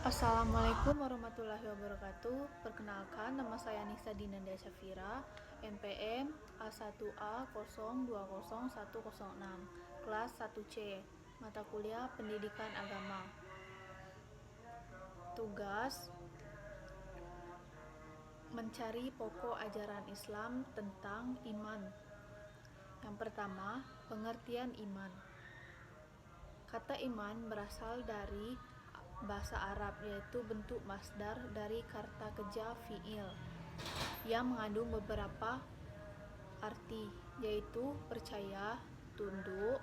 Assalamualaikum warahmatullahi wabarakatuh. Perkenalkan, nama saya Nisa Dinanda Syafira, NPM A1A020106, kelas 1C, mata kuliah Pendidikan Agama. Tugas: mencari pokok ajaran Islam tentang iman. Yang pertama, pengertian iman. Kata iman berasal dari bahasa Arab, yaitu bentuk masdar dari kata kerja fi'il yang mengandung beberapa arti, yaitu percaya, tunduk,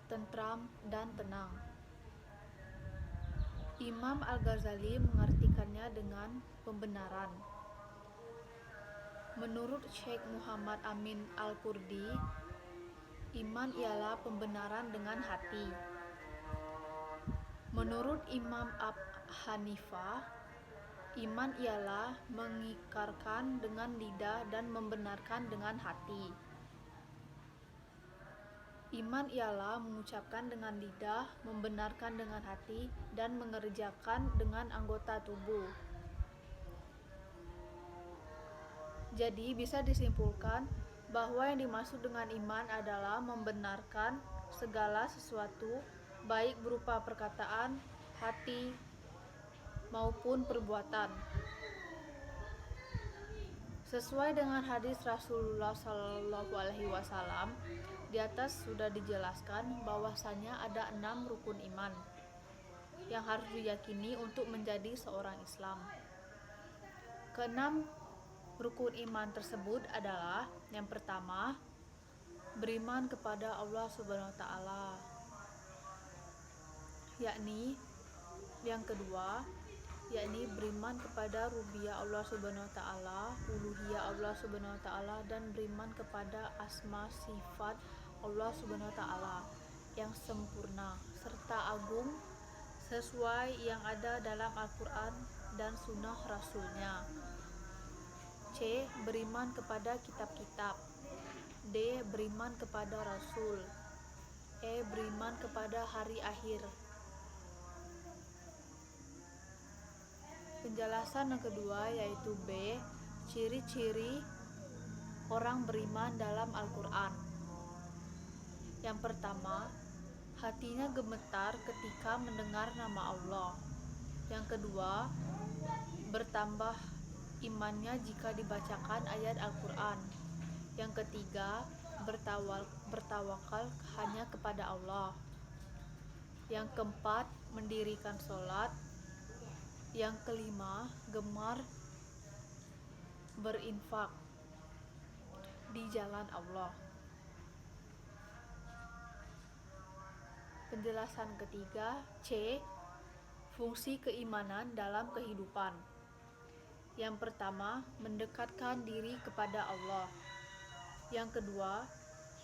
tentram, dan tenang. Imam Al-Ghazali mengartikannya dengan pembenaran. Menurut Syekh Muhammad Amin Al-Kurdi, iman ialah pembenaran dengan hati. Menurut Imam Abu Hanifah, iman ialah mengikrarkan dengan lidah dan membenarkan dengan hati. Iman ialah mengucapkan dengan lidah, membenarkan dengan hati, dan mengerjakan dengan anggota tubuh. Jadi bisa disimpulkan bahwa yang dimaksud dengan iman adalah membenarkan segala sesuatu, baik berupa perkataan, hati, maupun perbuatan. Sesuai dengan hadis Rasulullah SAW, di atas sudah dijelaskan bahwasanya ada 6 rukun iman yang harus diyakini untuk menjadi seorang Islam. Keenam rukun iman tersebut adalah: yang pertama, beriman kepada Allah Subhanahu wa taala, yang kedua beriman kepada rububiyah Allah Subhanahu wa taala, uluhiyah Allah Subhanahu wa taala, dan beriman kepada asma sifat Allah Subhanahu wa taala yang sempurna serta agung sesuai yang ada dalam Al-Qur'an dan sunnah Rasulnya. C. Beriman kepada kitab-kitab. D. Beriman kepada Rasul. E. Beriman kepada hari akhir. Penjelasan yang kedua yaitu B. Ciri-ciri orang beriman dalam Al-Quran. Yang pertama, hatinya gemetar ketika mendengar nama Allah. Yang kedua, bertambah imannya jika dibacakan ayat Al-Quran. Yang ketiga, bertawakal hanya kepada Allah. Yang keempat, mendirikan sholat. Yang kelima, gemar berinfak di jalan Allah. Penjelasan ketiga, C. Fungsi keimanan dalam kehidupan. Yang pertama, mendekatkan diri kepada Allah. Yang kedua,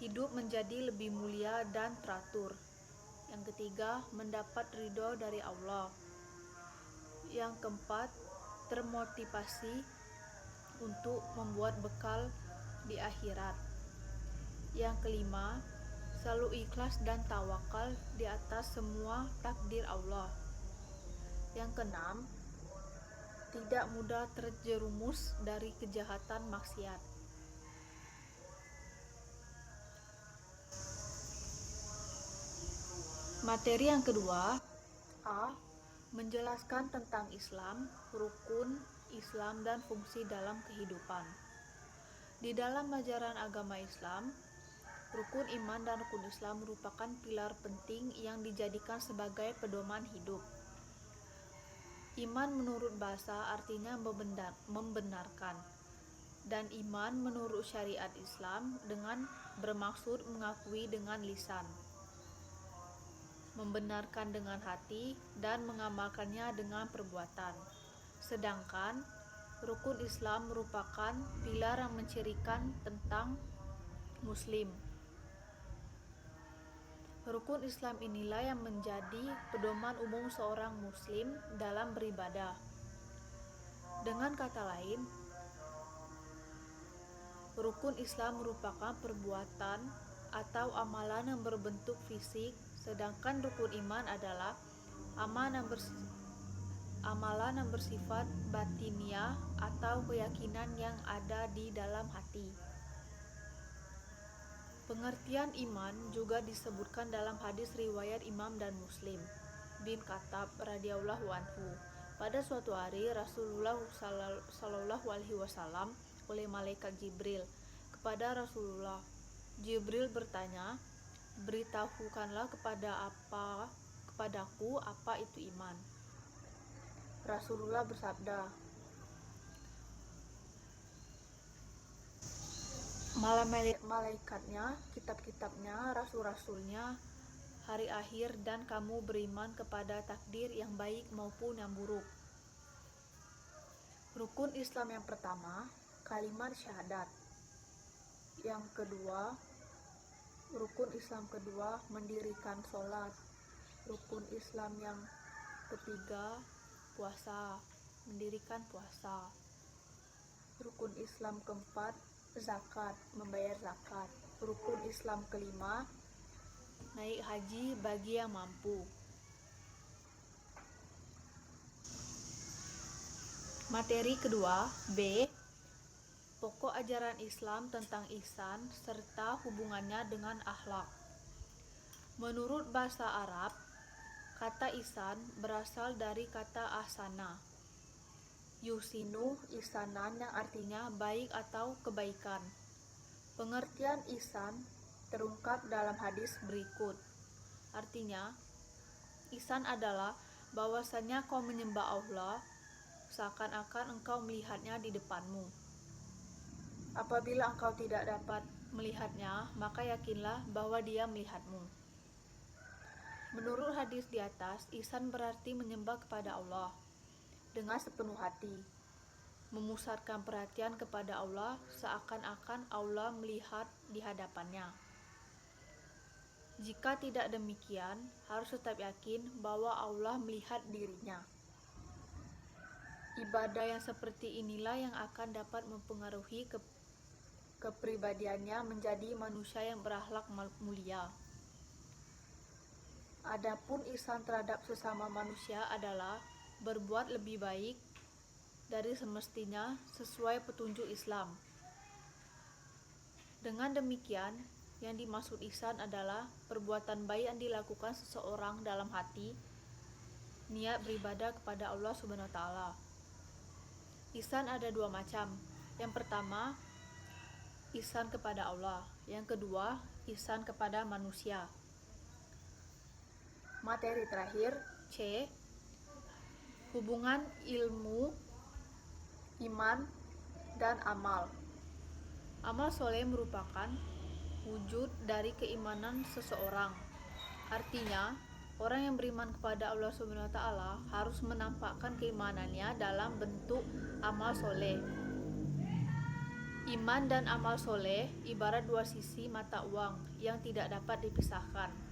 hidup menjadi lebih mulia dan teratur. Yang ketiga, mendapat ridho dari Allah. Yang keempat, termotivasi untuk membuat bekal di akhirat. Yang kelima, selalu ikhlas dan tawakal di atas semua takdir Allah. Yang keenam, tidak mudah terjerumus dari kejahatan maksiat. Materi yang kedua, A. Menjelaskan tentang Islam, rukun Islam, dan fungsi dalam kehidupan. Di dalam ajaran agama Islam, rukun iman dan rukun Islam merupakan pilar penting yang dijadikan sebagai pedoman hidup. Iman menurut bahasa artinya membenarkan, dan iman menurut syariat Islam dengan bermaksud mengakui dengan lisan, membenarkan dengan hati, dan mengamalkannya dengan perbuatan. Sedangkan rukun Islam merupakan pilar yang mencirikan tentang Muslim. Rukun Islam inilah yang menjadi pedoman umum seorang Muslim dalam beribadah. Dengan kata lain, rukun Islam merupakan perbuatan atau amalan yang berbentuk fisik, sedangkan rukun iman adalah amalan yang bersifat batiniah atau keyakinan yang ada di dalam hati. Pengertian iman juga disebutkan dalam hadis riwayat Imam dan Muslim bin Khattab radhiyallahu anhu. Pada suatu hari Rasulullah sallallahu alaihi wasallam oleh malaikat Jibril kepada Rasulullah. Jibril bertanya, "Beritahukanlah kepadaku apa itu iman." Rasulullah bersabda, malaikatnya, kitab-kitabnya, rasul-rasulnya, hari akhir, dan kamu beriman kepada takdir yang baik maupun yang buruk. Rukun Islam yang pertama, kalimat syahadat. Yang kedua, rukun Islam kedua, mendirikan sholat. Rukun Islam yang ketiga, puasa, mendirikan puasa. Rukun Islam keempat, zakat, membayar zakat. Rukun Islam kelima, naik haji bagi yang mampu. Materi kedua, B. Pokok ajaran Islam tentang ihsan serta hubungannya dengan akhlak. Menurut bahasa Arab, kata ihsan berasal dari kata ahsana. Yusinu ihsanan yang artinya baik atau kebaikan. Pengertian ihsan terungkap dalam hadis berikut. Artinya, ihsan adalah bahwasannya kau menyembah Allah seakan-akan engkau melihatnya di depanmu. Apabila engkau tidak dapat melihatnya, maka yakinlah bahwa dia melihatmu. Menurut hadis di atas, ihsan berarti menyembah kepada Allah dengan sepenuh hati, memusatkan perhatian kepada Allah seakan-akan Allah melihat di hadapannya. Jika tidak demikian, harus tetap yakin bahwa Allah melihat dirinya. Ibadah yang seperti inilah yang akan dapat mempengaruhi kepribadiannya menjadi manusia yang berakhlak mulia. Adapun ihsan terhadap sesama manusia adalah berbuat lebih baik dari semestinya sesuai petunjuk Islam. Dengan demikian, yang dimaksud ihsan adalah perbuatan baik yang dilakukan seseorang dalam hati, niat beribadah kepada Allah Subhanahu wa taala. Ihsan ada dua macam. Yang pertama, ihsan kepada Allah. Yang kedua, ihsan kepada manusia. Materi terakhir, C. Hubungan ilmu, iman, dan amal. Amal soleh merupakan wujud dari keimanan seseorang. Artinya, orang yang beriman kepada Allah Subhanahu wa taala harus menampakkan keimanannya dalam bentuk amal soleh. Iman dan amal soleh ibarat dua sisi mata uang yang tidak dapat dipisahkan.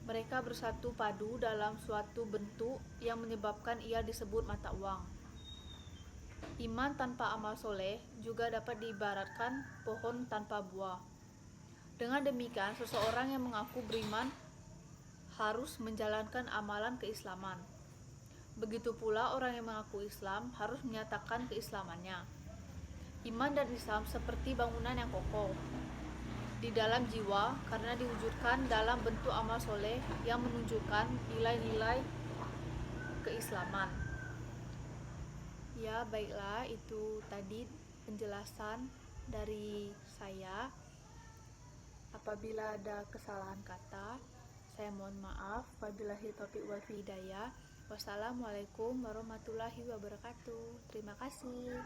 Mereka bersatu padu dalam suatu bentuk yang menyebabkan ia disebut mata uang. Iman tanpa amal soleh juga dapat diibaratkan pohon tanpa buah. Dengan demikian, seseorang yang mengaku beriman harus menjalankan amalan keislaman. Begitu pula orang yang mengaku Islam harus menyatakan keislamannya. Iman dan Islam seperti bangunan yang kokoh di dalam jiwa karena diwujudkan dalam bentuk amal soleh yang menunjukkan nilai-nilai keislaman. Ya, baiklah, itu tadi penjelasan dari saya. Apabila ada kesalahan kata, saya mohon maaf. Wabillahi taufiq wal hidayah. Wassalamualaikum warahmatullahi wabarakatuh. Terima kasih.